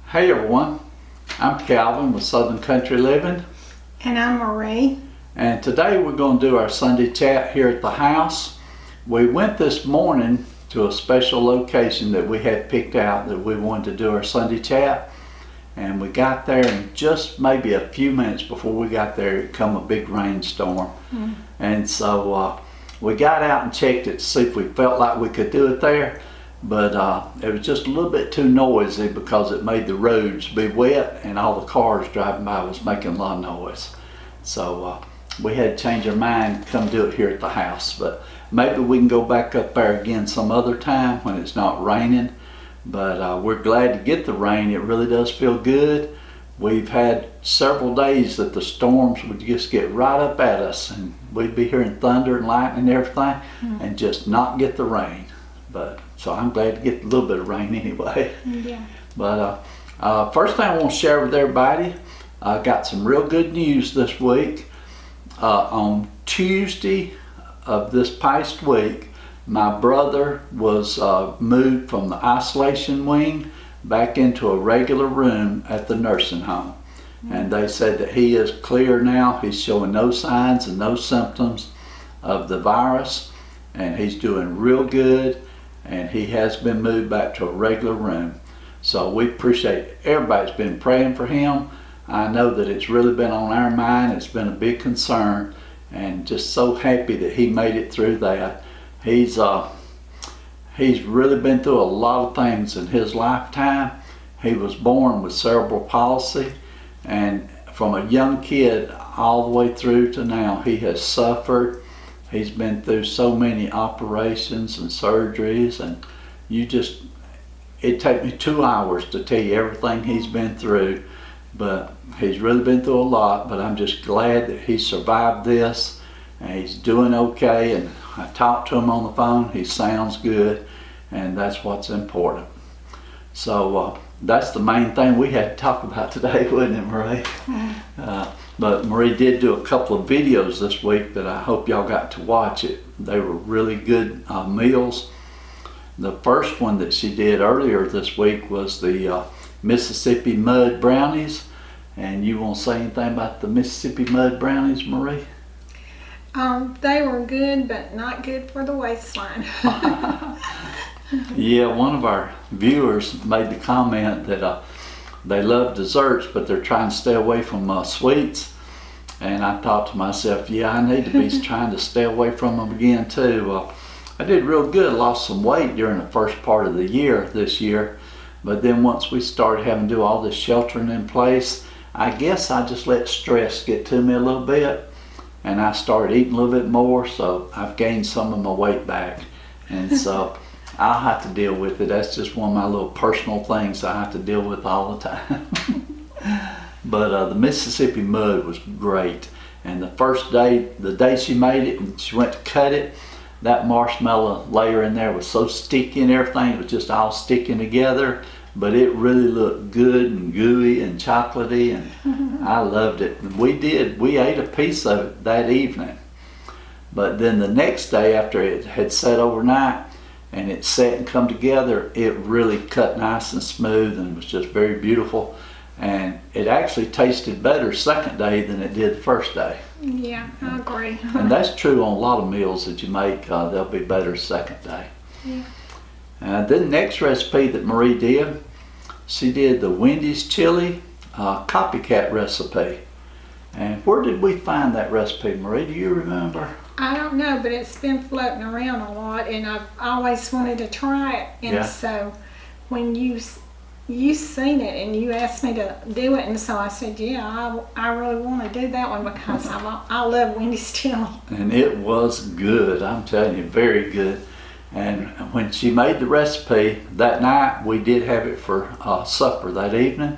Hey everyone, I'm Calvin with Southern Country Living. And I'm Marie. And today we're going to do our Sunday chat here at the house. We went this morning to a special location that we had picked out that we wanted to do our Sunday chat. And we got there, and just maybe a few minutes before we got there, it come a big rainstorm. And so we got out and checked it to see if we felt like we could do it there. But it was just a little bit too noisy because it made the roads be wet and all the cars driving by was making a lot of noise. So we had to change our mind and come do it here at the house. But maybe we can go back up there again some other time when it's not raining. But we're glad to get the rain. It really does feel good. We've had several days that the storms would just get right up at us and we'd be hearing thunder and lightning and everything and just not get the rain. But so I'm glad to get a little bit of rain anyway. Yeah. But first thing I want to share with everybody, I got some real good news this week. On Tuesday of this past week, my brother was moved from the isolation wing back into a regular room at the nursing home. And they said that he is clear now. He's showing no signs and no symptoms of the virus, and he's doing real good. And he has been moved back to a regular room. So we appreciate everybody's been praying for him. I know that it's really been on our mind. It's been a big concern, and just so happy that he made it through that. He's really been through a lot of things in his lifetime. He was born with cerebral palsy, and from a young kid all the way through to now, he has suffered. He's been through so many operations and surgeries, and it'd take me 2 hours to tell you everything he's been through, but he's really been through a lot. But I'm just glad that he survived this, and he's doing okay, and I talked to him on the phone. He sounds good, and that's what's important. So that's the main thing we had to talk about today, wasn't it, Marie? But Marie did do a couple of videos this week that I hope y'all got to watch it. They were really good meals. The first one that she did earlier this week was the Mississippi mud brownies. And you want to say anything about the Mississippi mud brownies, Marie? They were good, but not good for the waistline. Yeah, one of our viewers made the comment that they love desserts, but they're trying to stay away from sweets. And I thought to myself, yeah, I need to be trying to stay away from them again too. I did real good, lost some weight during the first part of the year this year. But then once we started having to do all this sheltering in place, I guess I just let stress get to me a little bit. And I started eating a little bit more, so I've gained some of my weight back. And so I'll have to deal with it. That's just one of my little personal things I have to deal with all the time. But the Mississippi mud was great. And the first day, the day she made it and she went to cut it, that marshmallow layer in there was so sticky and everything. It was just all sticking together. But it really looked good and gooey and chocolatey, and I loved it. And we ate a piece of it that evening. But then the next day, after it had set overnight and it set and come together, it really cut nice and smooth and was just very beautiful. And it actually tasted better second day than it did the first day. Yeah, I agree. And that's true on a lot of meals that you make. They'll be better second day. Yeah. Then the next recipe that Marie did, she did the Wendy's chili copycat recipe. And where did we find that recipe, Marie? Do you remember? I don't know, but it's been floating around a lot, and I've always wanted to try it. And so when you seen it and you asked me to do it, and so I said, yeah, I really want to do that one because I love Wendy's chili. And it was good, I'm telling you, very good. And when she made the recipe that night, we did have it for supper that evening.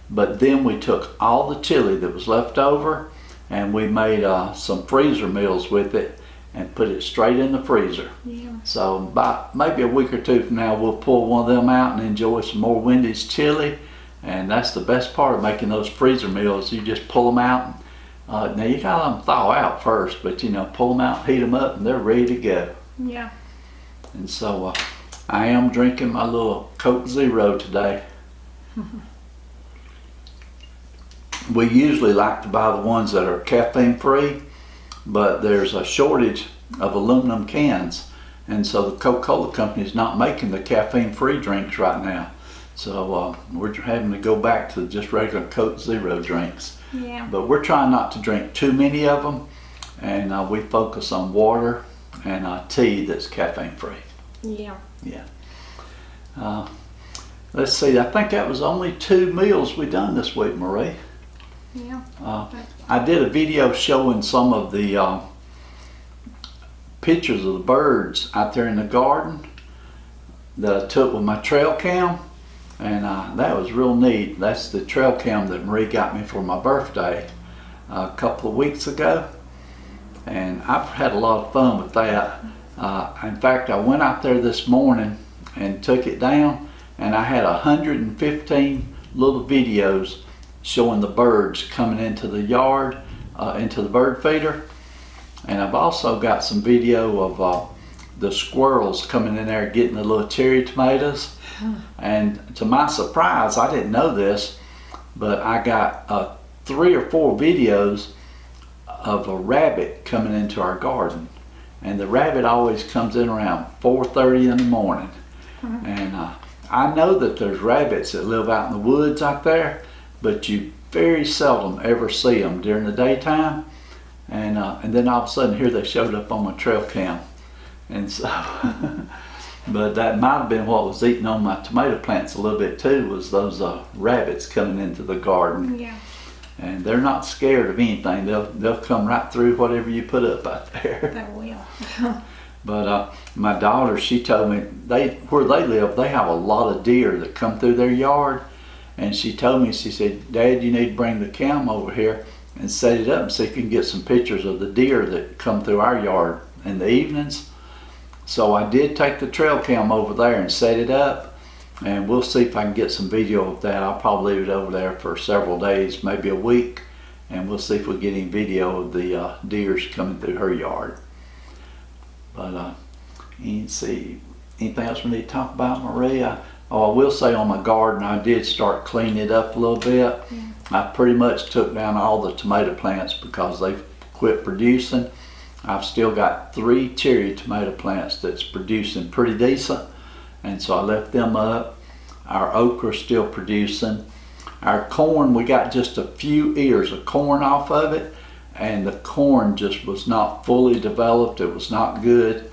But then we took all the chili that was left over and we made some freezer meals with it and put it straight in the freezer. Yeah. So about maybe a week or two from now, we'll pull one of them out and enjoy some more Wendy's chili. And that's the best part of making those freezer meals. You just pull them out. Now you gotta let them thaw out first, but pull them out, heat them up, and they're ready to go. Yeah. And so I am drinking my little Coke Zero today. We usually like to buy the ones that are caffeine free, but there's a shortage of aluminum cans, and so the Coca-Cola company is not making the caffeine free drinks right now. So we're having to go back to just regular Coke Zero drinks. Yeah. But we're trying not to drink too many of them, and we focus on water and tea that's caffeine free. Yeah. Yeah. Let's see, I think that was only 2 meals we done this week, Marie. Yeah. I did a video showing some of the pictures of the birds out there in the garden that I took with my trail cam, and that was real neat. That's the trail cam that Marie got me for my birthday a couple of weeks ago, and I've had a lot of fun with that. In fact, I went out there this morning and took it down, and I had 115 little videos showing the birds coming into the yard, into the bird feeder. And I've also got some video of the squirrels coming in there getting the little cherry tomatoes. And to my surprise, I didn't know this, but I got 3 or 4 videos of a rabbit coming into our garden. And the rabbit always comes in around 4:30 in the morning. And I know that there's rabbits that live out in the woods out there, but you very seldom ever see them during the daytime. And then all of a sudden here they showed up on my trail cam. And so, but that might have been what was eating on my tomato plants a little bit too, was those rabbits coming into the garden. Yeah. And they're not scared of anything. They'll come right through whatever you put up out there. They will. But my daughter, she told me where they live, they have a lot of deer that come through their yard. And she told me, she said, "Dad, you need to bring the cam over here and set it up and see if you can get some pictures of the deer that come through our yard in the evenings." So I did take the trail cam over there and set it up, and we'll see if I can get some video of that. I'll probably leave it over there for several days, maybe a week, and we'll see if we get any video of the deers coming through her yard. But let's see, anything else we need to talk about, Maria? Oh, I will say on my garden, I did start cleaning it up a little bit. Yeah. I pretty much took down all the tomato plants because they've quit producing. I've still got 3 cherry tomato plants that's producing pretty decent, and so I left them up. Our okra's still producing. Our corn, we got just a few ears of corn off of it, and the corn just was not fully developed. It was not good.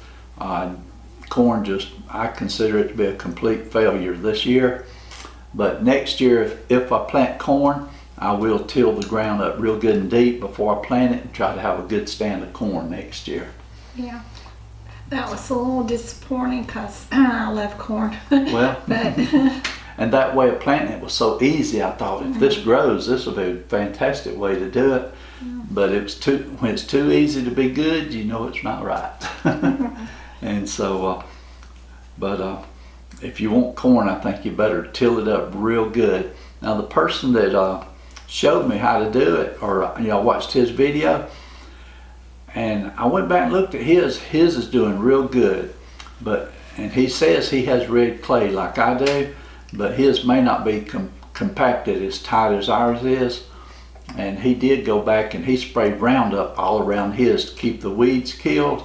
Corn just, I consider it to be a complete failure this year. But next year, if I plant corn, I will till the ground up real good and deep before I plant it and try to have a good stand of corn next year. Yeah. That was a little disappointing because I love corn. Well, But and that way of planting it was so easy. I thought if this grows, this will be a fantastic way to do it. But when it's too easy to be good, you know it's not right. And so, if you want corn, I think you better till it up real good. Now the person that showed me how to do it, or I watched his video, and I went back and looked at his. His is doing real good, and he says he has red clay like I do, but his may not be compacted as tight as ours is. And he did go back and he sprayed Roundup all around his to keep the weeds killed.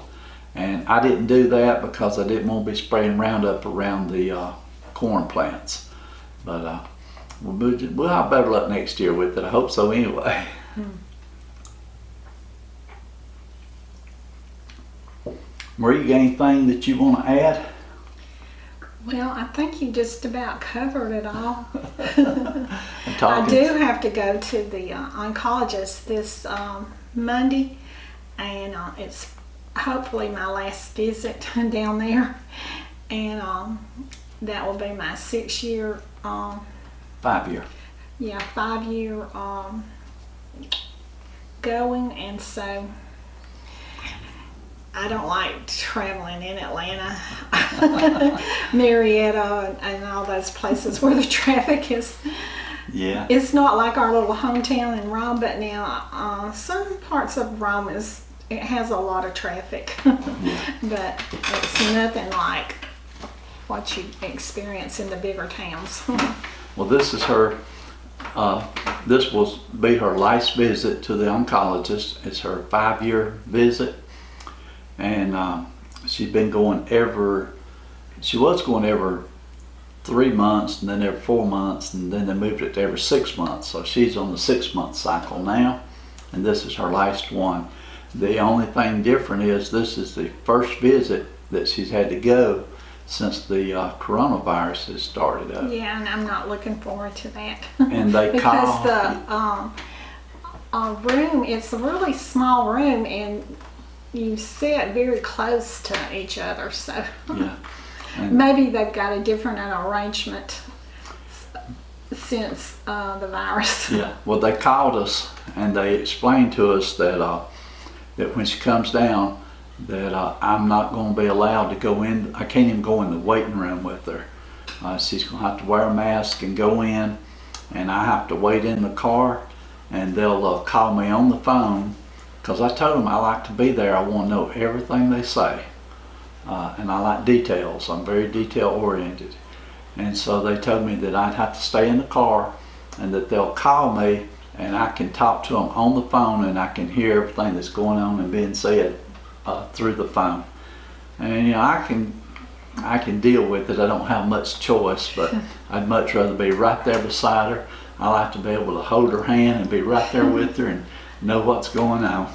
And I didn't do that because I didn't want to be spraying Roundup around the corn plants. But we'll have better luck next year with it. I hope so anyway. Marie, you got anything that you want to add? well, I think you just about covered it all. I do have to go to the oncologist this Monday, and it's hopefully my last visit down there, and that will be my 6-year 5-year. yeah, 5-year going, and so I don't like traveling in Atlanta, Marietta, and all those places where the traffic is. Yeah. It's not like our little hometown in Rome, but now some parts of Rome it has a lot of traffic, but it's nothing like what you experience in the bigger towns. Well, this is her, this will be her last visit to the oncologist. It's her 5-year visit. And she's been going she was going every 3 months, and then every 4 months, and then they moved it to every 6 months. So she's on the 6-month cycle now, and this is her last one. The only thing different is this is the first visit that she's had to go since the coronavirus has started up. Yeah, and I'm not looking forward to that. And they because the room, it's a really small room, and you sit very close to each other. So yeah. Maybe they've got a different arrangement since the virus. Yeah. Well, they called us and they explained to us that that when she comes down, that I'm not going to be allowed to go in. I can't even go in the waiting room with her. She's going to have to wear a mask and go in, and I have to wait in the car, and they'll call me on the phone, because I told them I like to be there. I want to know everything they say, and I like details. I'm very detail oriented, and so they told me that I'd have to stay in the car, and that they'll call me, and I can talk to them on the phone, and I can hear everything that's going on and being said through the phone. And you know, I can deal with it. I don't have much choice, but I'd much rather be right there beside her. I like to be able to hold her hand and be right there with her and know what's going on.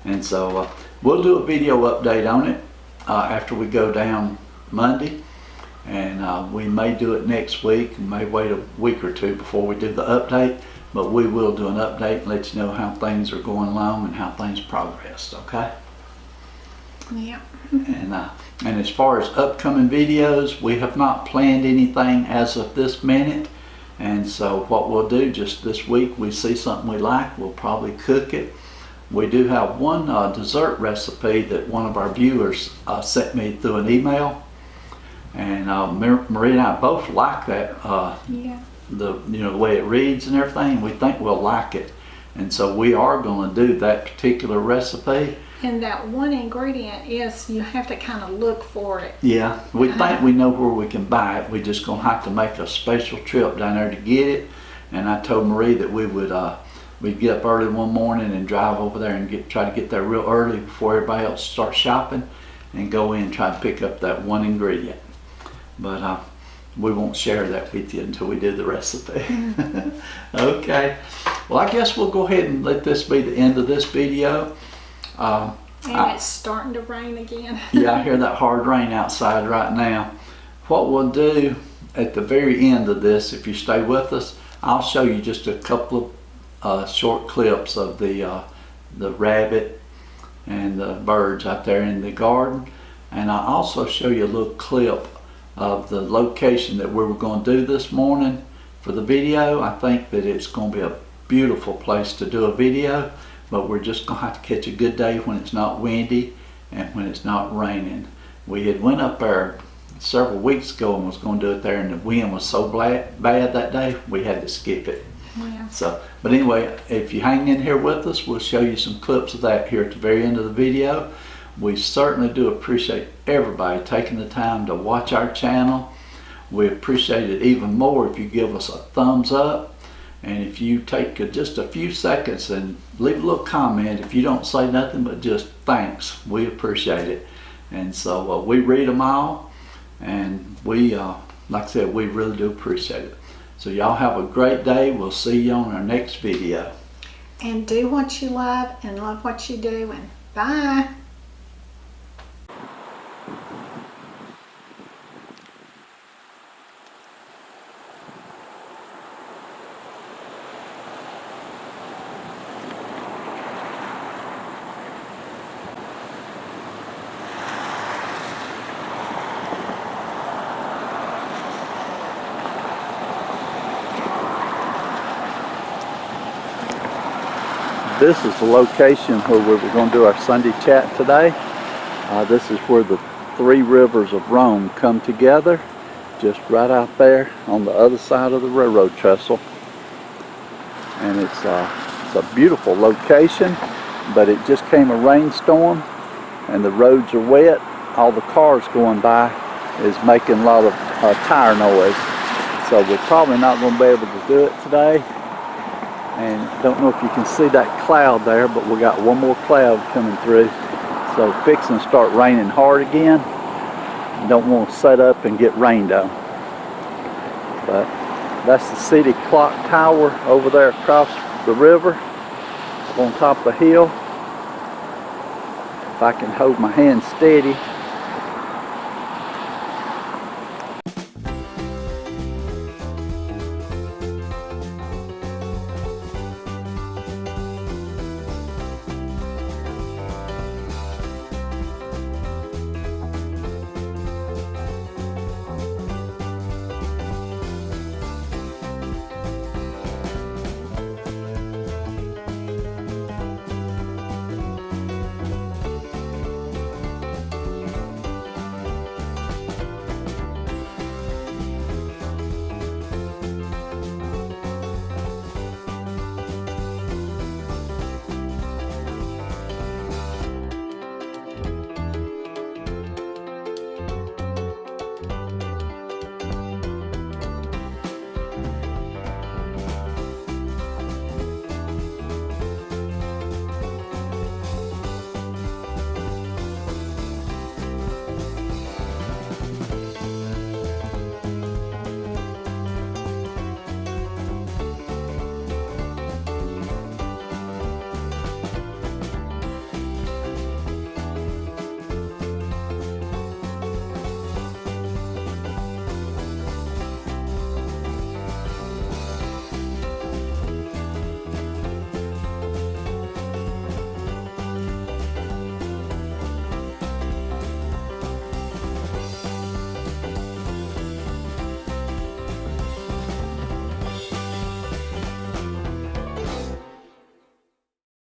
And so we'll do a video update on it after we go down Monday, and we may do it next week, and may wait a week or two before we do the update, but we will do an update and let you know how things are going along and how things progressed. Okay? Yeah. And as far as upcoming videos, we have not planned anything as of this minute. And so what we'll do, just this week, we see something we like, we'll probably cook it. We do have one dessert recipe that one of our viewers sent me through an email, and Marie and I both like that. Yeah. The way it reads and everything. We think we'll like it, and so we are going to do that particular recipe. And that one ingredient is you have to kind of look for it. Yeah, we think we know where we can buy it. We're just going to have to make a special trip down there to get it. And I told Marie that we would we'd get up early one morning and drive over there and try to get there real early before everybody else starts shopping, and go in and try to pick up that one ingredient. But we won't share that with you until we do the recipe. Okay. Well, I guess we'll go ahead and let this be the end of this video. And it's starting to rain again. Yeah, I hear that hard rain outside right now. What we'll do at the very end of this, if you stay with us, I'll show you just a couple of short clips of the rabbit and the birds out there in the garden. And I'll also show you a little clip of the location that we were going to do this morning for the video. I think that it's going to be a beautiful place to do a video, but we're just going to have to catch a good day when it's not windy and when it's not raining. We had went up there several weeks ago and was going to do it there, and the wind was so bad that day we had to skip it. Yeah. So, but anyway, if you hang in here with us, we'll show you some clips of that here at the very end of the video. We certainly do appreciate everybody taking the time to watch our channel. We appreciate it even more if you give us a thumbs up, and if you take just a few seconds and leave a little comment. If you don't say nothing but just thanks, we appreciate it. And so we read them all, and we like I said, we really do appreciate it. So y'all have a great day. We'll see you on our next video. And do what you love and love what you do, and bye. This is the location where we were going to do our Sunday chat today. This is where the three rivers of Rome come together, just right out there on the other side of the railroad trestle. And it's a beautiful location, but it just came a rainstorm and the roads are wet. All the cars going by is making a lot of tire noise. So we're probably not going to be able to do it today. And don't know if you can see that cloud there, but we got one more cloud coming through. So fixing to start raining hard again. Don't want to set up and get rained on. But that's the city clock tower over there across the river, on top of the hill. If I can hold my hand steady,